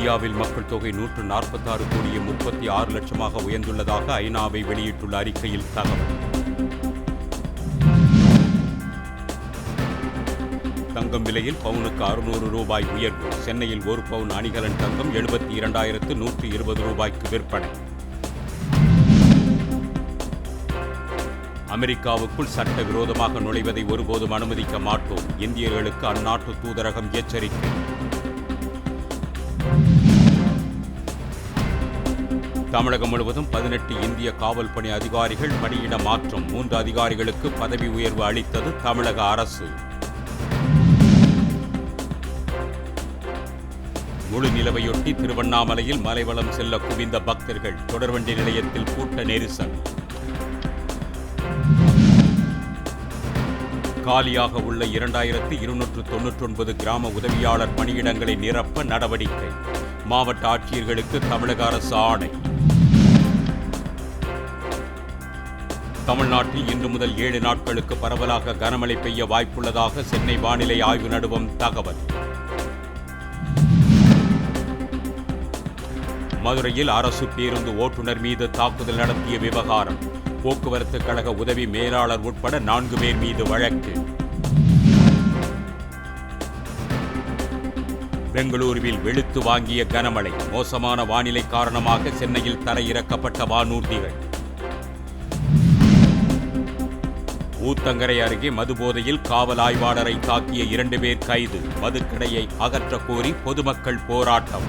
இந்தியாவில் மக்கள் தொகை 146 கோடியே 36 லட்சமாக உயர்ந்துள்ளதாக ஐநாவை வெளியிட்டுள்ள அறிக்கையில் தகவல். தங்கம் விலையில் பவுனுக்கு 600 ரூபாய் உயர்வு. சென்னையில் ஒரு பவுன் அணிகலன் தங்கம் 72,120 ரூபாய்க்கு விற்பனை. அமெரிக்காவுக்குள் சட்டவிரோதமாக நுழைவதை ஒருபோதும் அனுமதிக்க மாட்டோம். இந்தியர்களுக்கு அந்நாட்டு தூதரகம் எச்சரிக்கை. தமிழகம் முழுவதும் 18 இந்திய காவல் பணி அதிகாரிகள் பணியிட மாற்றம். 3 அதிகாரிகளுக்கு பதவி உயர்வு அளித்தது தமிழக அரசு. முழு நிலவையொட்டி திருவண்ணாமலையில் மலைவலம் செல்ல குவிந்த பக்தர்கள். தொடர்வண்டி நிலையத்தில் கூட்ட நெரிசல். காலியாக உள்ள 2299 கிராம உதவியாளர் பணியிடங்களை நிரப்ப நடவடிக்கை. மாவட்ட ஆட்சியர்களுக்கு தமிழக அரசு ஆணை. தமிழ்நாட்டில் இன்று முதல் 7 நாட்களுக்கு பரவலாக கனமழை பெய்ய வாய்ப்புள்ளதாக சென்னை வானிலை ஆய்வு நடுவம் தகவல். மதுரையில் அரசு பேருந்து ஓட்டுநர் மீது தாக்குதல் நடத்திய விவகாரம். போக்குவரத்து கழக உதவி மேலாளர் உட்பட 4 பேர் மீது வழக்கு. பெங்களூருவில் வெளுத்து வாங்கிய கனமழை. மோசமான வானிலை காரணமாக சென்னையில் தரையிறக்கப்பட்ட வானூர்திகள். ஊத்தங்கரை அருகே மதுபோதையில் காவல் ஆய்வாளரை தாக்கிய 2 பேர் கைது. மதுக்கடையை அகற்றக் கோரி பொதுமக்கள் போராட்டம்.